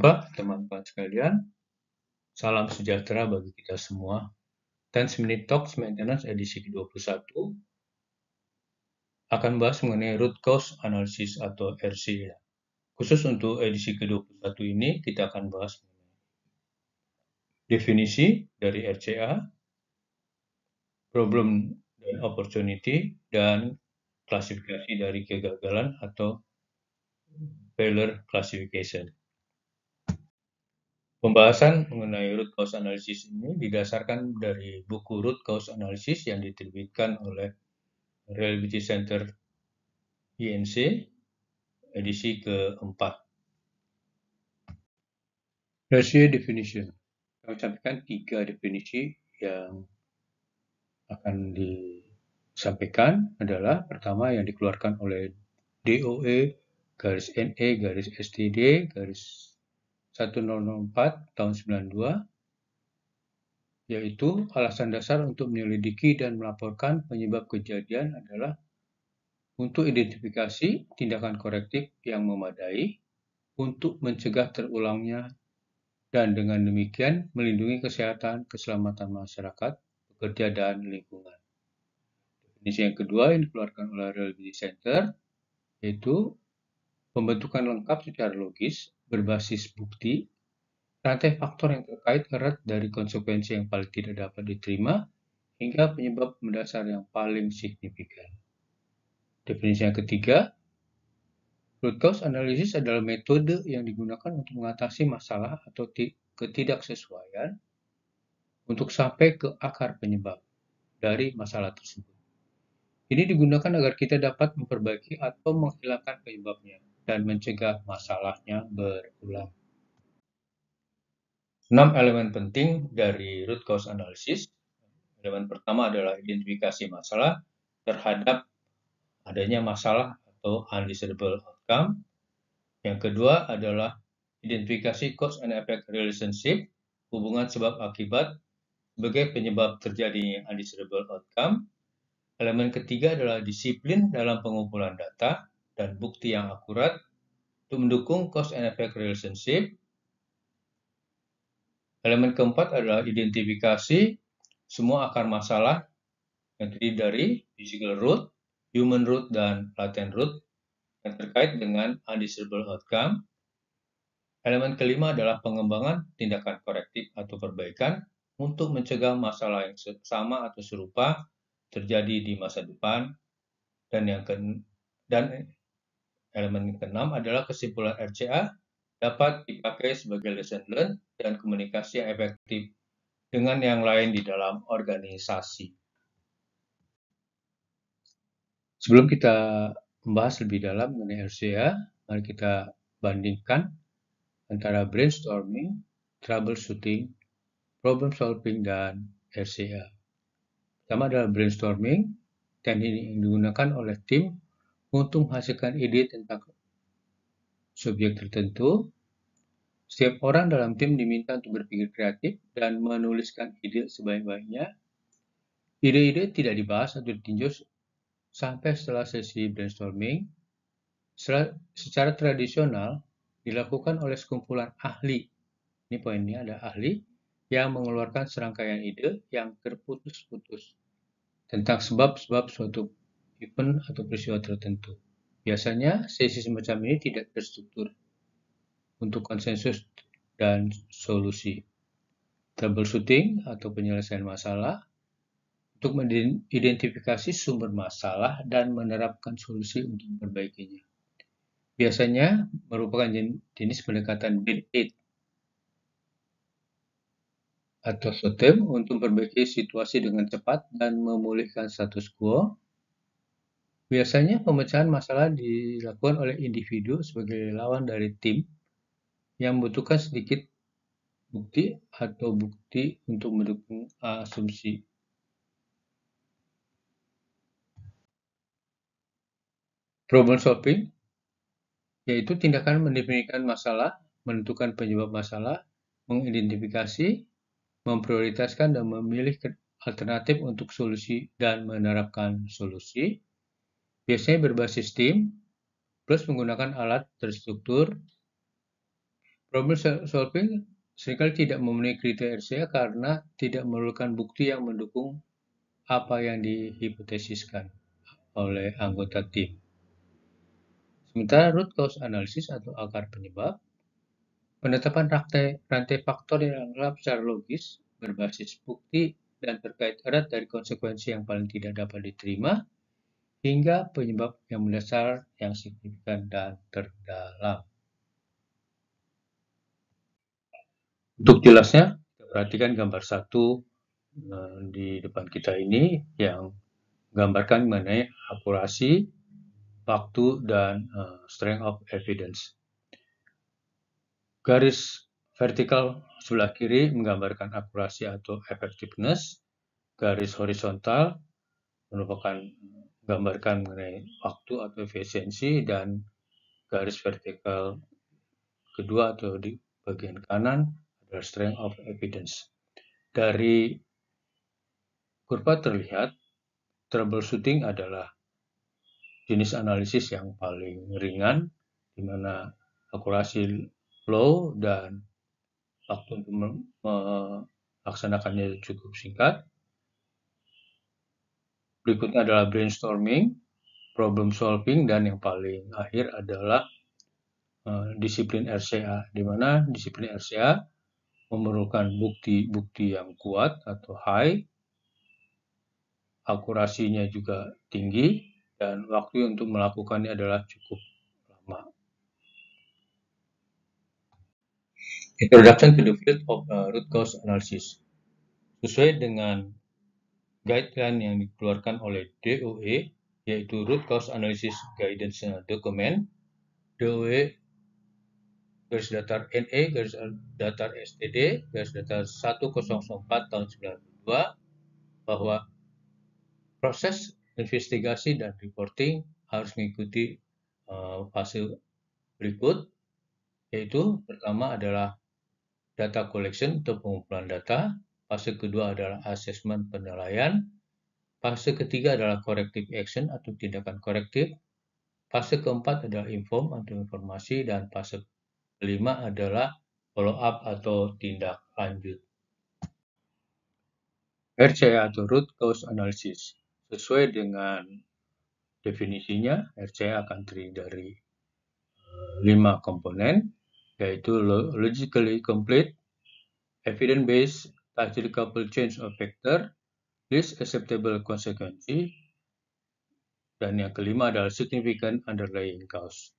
jumpa teman-teman sekalian. Salam sejahtera bagi kita semua. 10 Minute Talks Maintenance edisi ke-21 akan bahas mengenai root cause analysis atau RCA. Khusus untuk edisi ke-21 ini kita akan bahas definisi dari RCA, problem dan opportunity, dan klasifikasi dari kegagalan atau failure classification. Pembahasan mengenai root cause analysis ini didasarkan dari buku Root Cause Analysis yang diterbitkan oleh Reliability Center INC edisi keempat. RCA definition. Kami sampaikan 3 definisi yang akan disampaikan adalah pertama yang dikeluarkan oleh DOE garis NE garis STD garis 1004 tahun 92, yaitu alasan dasar untuk menyelidiki dan melaporkan penyebab kejadian adalah untuk identifikasi tindakan korektif yang memadai untuk mencegah terulangnya dan dengan demikian melindungi kesehatan keselamatan masyarakat, pekerja, dan lingkungan. Definisi yang kedua yang dikeluarkan oleh Reliability Center yaitu pembentukan lengkap secara logis berbasis bukti rantai faktor yang terkait erat dari konsekuensi yang paling tidak dapat diterima hingga penyebab mendasar yang paling signifikan. Definisi yang ketiga, root cause analysis adalah metode yang digunakan untuk mengatasi masalah atau ketidaksesuaian untuk sampai ke akar penyebab dari masalah tersebut. Ini digunakan agar kita dapat memperbaiki atau menghilangkan penyebabnya dan mencegah masalahnya berulang. 6 elemen penting dari root cause analysis. Elemen pertama adalah identifikasi masalah terhadap adanya masalah atau undesirable outcome. Yang kedua adalah identifikasi cause and effect relationship, hubungan sebab akibat sebagai penyebab terjadinya undesirable outcome. Elemen ketiga adalah disiplin dalam pengumpulan data dan bukti yang akurat untuk mendukung cause and effect relationship. Elemen keempat adalah identifikasi semua akar masalah yang terdiri dari physical root, human root, dan latent root yang terkait dengan undesirable outcome. Elemen kelima adalah pengembangan tindakan korektif atau perbaikan untuk mencegah masalah yang sama atau serupa terjadi di masa depan. Dan elemen keenam adalah kesimpulan RCA dapat dipakai sebagai lesson learned dan komunikasi yang efektif dengan yang lain di dalam organisasi. Sebelum kita membahas lebih dalam mengenai RCA, mari kita bandingkan antara brainstorming, troubleshooting, problem solving, dan RCA. Pertama adalah brainstorming, teknik yang digunakan oleh tim untuk menghasilkan ide tentang subjek tertentu. Setiap orang dalam tim diminta untuk berpikir kreatif dan menuliskan ide sebaik-baiknya. Ide-ide tidak dibahas atau ditinjau sampai setelah sesi brainstorming. Secara tradisional dilakukan oleh sekumpulan ahli. Ini poinnya, ada ahli yang mengeluarkan serangkaian ide yang terputus-putus tentang sebab-sebab suatu event atau peristiwa tertentu. Biasanya sesi semacam ini tidak terstruktur untuk konsensus dan solusi. Troubleshooting atau penyelesaian masalah untuk mengidentifikasi sumber masalah dan menerapkan solusi untuk memperbaikinya. Biasanya merupakan jenis pendekatan band-aid atau totem untuk memperbaiki situasi dengan cepat dan memulihkan status quo. Biasanya pemecahan masalah dilakukan oleh individu sebagai lawan dari tim yang membutuhkan sedikit bukti atau bukti untuk mendukung asumsi. Problem solving yaitu tindakan mendefinisikan masalah, menentukan penyebab masalah, mengidentifikasi, memprioritaskan dan memilih alternatif untuk solusi dan menerapkan solusi. Biasanya berbasis tim plus menggunakan alat terstruktur Problem solving seringkali tidak memenuhi kriteria RCA karena tidak memerlukan bukti yang mendukung apa yang dihipotesiskan oleh anggota tim. Sementara root cause analysis atau akar penyebab, penetapan rantai faktor yang lengkap secara logis, berbasis bukti, dan terkait erat dari konsekuensi yang paling tidak dapat diterima, hingga penyebab yang mendasar yang signifikan dan terdalam. Untuk jelasnya, kita perhatikan gambar 1 di depan kita ini yang menggambarkan mengenai akurasi, waktu, dan strength of evidence. Garis vertikal sebelah kiri menggambarkan akurasi atau effectiveness, garis horizontal merupakan menggambarkan mengenai waktu atau efisiensi, dan garis vertikal kedua atau di bagian kanan adalah strength of evidence. Dari kurva terlihat, troubleshooting adalah jenis analisis yang paling ringan, di mana akurasi low dan waktu untuk melaksanakannya cukup singkat. Berikutnya adalah brainstorming, problem solving, dan yang paling akhir adalah disiplin RCA, di mana disiplin RCA memerlukan bukti-bukti yang kuat atau high, akurasinya juga tinggi, dan waktu untuk melakukannya adalah cukup lama. Introduction to the field of root cause analysis. Sesuai dengan guideline yang dikeluarkan oleh DOE, yaitu Root Cause Analysis Guidance Document, DOE garis datar NE garis datar STD garis datar 1004 tahun 92, bahwa proses investigasi dan reporting harus mengikuti fase berikut, yaitu pertama adalah data collection atau pengumpulan data, fase kedua adalah assessment penilaian, fase ketiga adalah corrective action atau tindakan korektif, fase keempat adalah inform atau informasi, dan fase kelima adalah follow up atau tindak lanjut. RCA atau Root Cause Analysis. Sesuai dengan definisinya, RCA akan terdiri dari 5 komponen, yaitu logically complete, evidence-based, tightly coupled chain of factor, least acceptable consequence, dan yang kelima adalah significant underlying cause.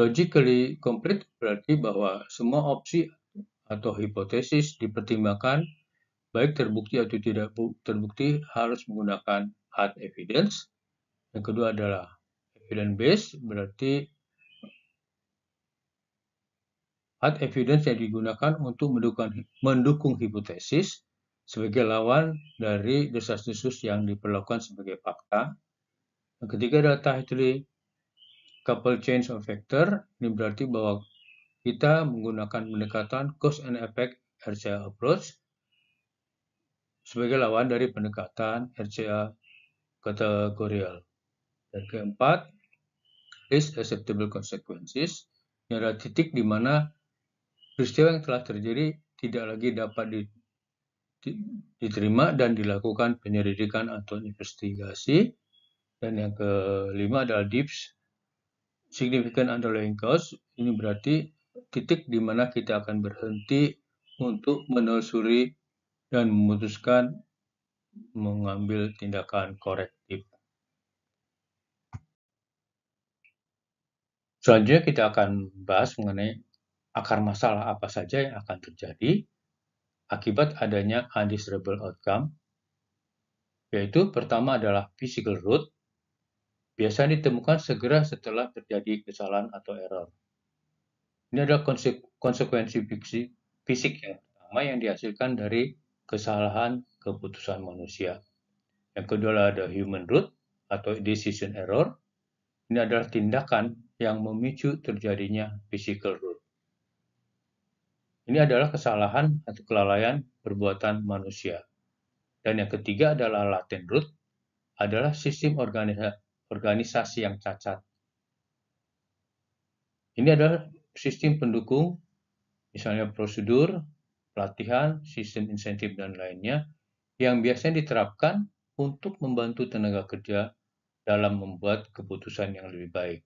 Logically complete berarti bahwa semua opsi atau hipotesis dipertimbangkan, baik terbukti atau tidak terbukti, harus menggunakan hard evidence. Yang kedua adalah evidence-based, berarti hard evidence yang digunakan untuk mendukung hipotesis sebagai lawan dari desas-desus yang diperlakukan sebagai fakta. Yang ketiga adalah tightly coupled chain of factor. Ini berarti bahwa kita menggunakan pendekatan cause and effect RCA approach sebagai lawan dari pendekatan RCA kategorial. Dan keempat, least acceptable consequences. Ini adalah titik di mana peristiwa yang telah terjadi tidak lagi dapat diterima dan dilakukan penyelidikan atau investigasi. Dan yang kelima adalah deep significant underlying cause. Ini berarti titik di mana kita akan berhenti untuk menelusuri dan memutuskan mengambil tindakan korektif. Selanjutnya kita akan bahas mengenai akar masalah apa saja yang akan terjadi akibat adanya undesirable outcome, yaitu pertama adalah physical root, biasanya ditemukan segera setelah terjadi kesalahan atau error. Ini adalah konsekuensi fisik yang pertama yang dihasilkan dari kesalahan keputusan manusia. Yang kedua ada human root atau decision error. Ini adalah tindakan yang memicu terjadinya physical root. Ini adalah kesalahan atau kelalaian perbuatan manusia. Dan yang ketiga adalah latent root, adalah sistem organisasi yang cacat. Ini adalah sistem pendukung, misalnya prosedur, pelatihan, sistem insentif, dan lainnya, yang biasanya diterapkan untuk membantu tenaga kerja dalam membuat keputusan yang lebih baik.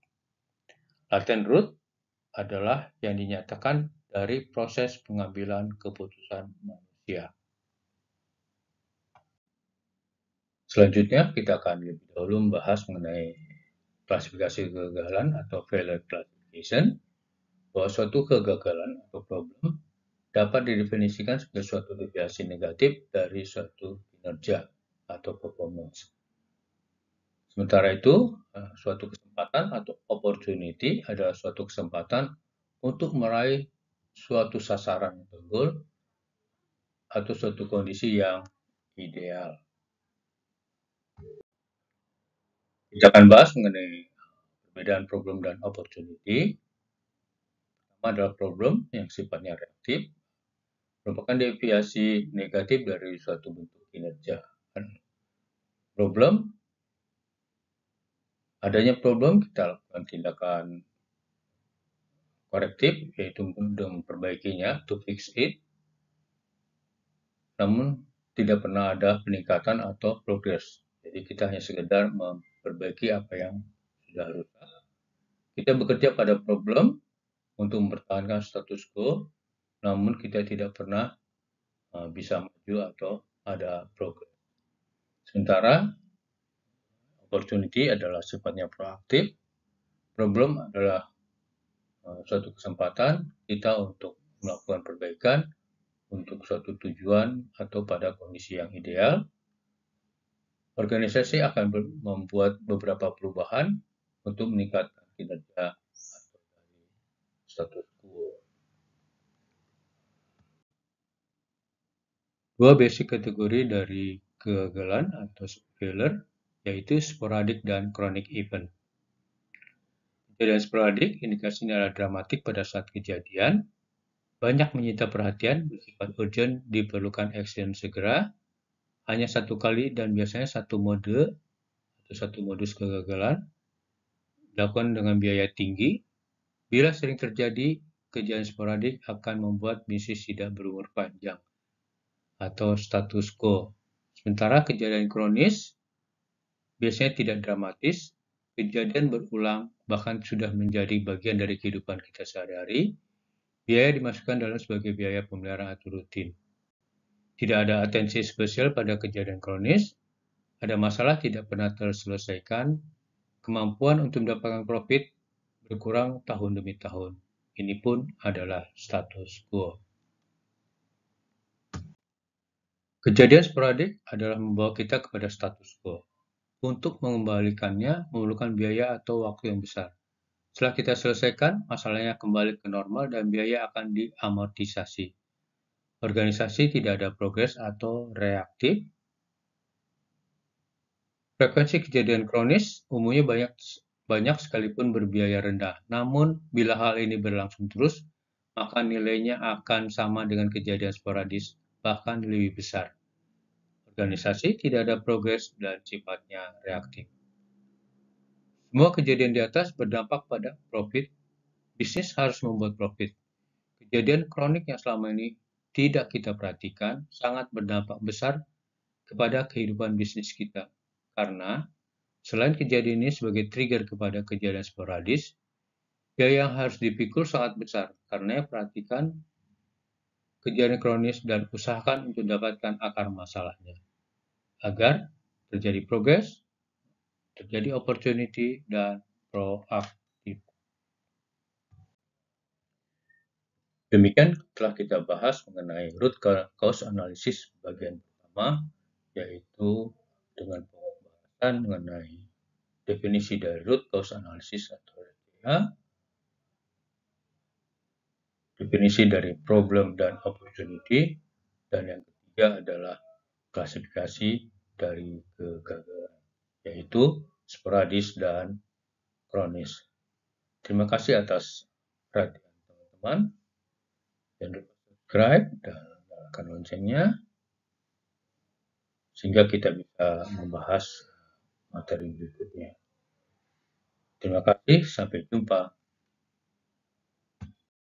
Latent root adalah yang dinyatakan dari proses pengambilan keputusan manusia. Selanjutnya, kita akan lebih dahulu membahas mengenai klasifikasi kegagalan atau failure classification, bahwa suatu kegagalan atau problem dapat didefinisikan sebagai suatu deviasi negatif dari suatu kinerja atau performance. Sementara itu, suatu kesempatan atau opportunity adalah suatu kesempatan untuk meraih suatu sasaran atau goal atau suatu kondisi yang ideal. Kita akan bahas mengenai perbedaan problem dan opportunity. Pertama adalah problem yang sifatnya reaktif, merupakan deviasi negatif dari suatu bentuk kinerja. Problem, adanya problem, kita lakukan tindakan korektif, yaitu untuk memperbaikinya, to fix it, namun tidak pernah ada peningkatan atau progres. Jadi kita hanya sekedar memperbaiki apa yang sudah rusak. Kita bekerja pada problem untuk mempertahankan status quo, namun kita tidak pernah bisa maju atau ada progres. Sementara opportunity adalah sifatnya proaktif, problem adalah suatu kesempatan kita untuk melakukan perbaikan untuk suatu tujuan atau pada kondisi yang ideal. Organisasi akan membuat beberapa perubahan untuk meningkatkan kinerja atau dari status quo. Dua basic kategori dari kegagalan atau failure, yaitu sporadic dan chronic event. Kejadian sporadik indikasinya adalah dramatik pada saat kejadian, banyak menyita perhatian, bersifat urgent, diperlukan action segera, hanya satu kali dan biasanya satu mode atau satu modus kegagalan, dilakukan dengan biaya tinggi. Bila sering terjadi, kejadian sporadik akan membuat bisnis tidak berumur panjang atau status quo. Sementara kejadian kronis biasanya tidak dramatis, kejadian berulang bahkan sudah menjadi bagian dari kehidupan kita sehari-hari. Biaya dimasukkan dalam sebagai biaya pemeliharaan atau rutin. Tidak ada atensi spesial pada kejadian kronis, ada masalah tidak pernah terselesaikan, kemampuan untuk mendapatkan profit berkurang tahun demi tahun. Ini pun adalah status quo. Kejadian sporadik adalah membawa kita kepada status quo. Untuk mengembalikannya memerlukan biaya atau waktu yang besar. Setelah kita selesaikan, masalahnya kembali ke normal dan biaya akan diamortisasi. Organisasi tidak ada progres atau reaktif. Frekuensi kejadian kronis umumnya banyak sekalipun berbiaya rendah. Namun, bila hal ini berlangsung terus, maka nilainya akan sama dengan kejadian sporadis, bahkan lebih besar. Organisasi tidak ada progres dan sifatnya reaktif. Semua kejadian di atas berdampak pada profit. Bisnis harus membuat profit. Kejadian kronik yang selama ini tidak kita perhatikan sangat berdampak besar kepada kehidupan bisnis kita. Karena selain kejadian ini sebagai trigger kepada kejadian sporadis, biaya yang harus dipikul sangat besar. Karena perhatikan kejadian kronis dan usahakan untuk mendapatkan akar masalahnya. Agar terjadi progres, terjadi opportunity, dan proaktif. Demikian telah kita bahas mengenai root cause analysis bagian pertama, yaitu dengan pembahasan mengenai definisi dari root cause analysis atau RCA, definisi dari problem dan opportunity, dan yang ketiga adalah klasifikasi dari kegagalan, yaitu sporadis dan kronis. Terima kasih atas perhatian teman-teman. Jangan lupa subscribe dan nyalakan loncengnya sehingga kita bisa membahas materi berikutnya. Terima kasih, sampai jumpa.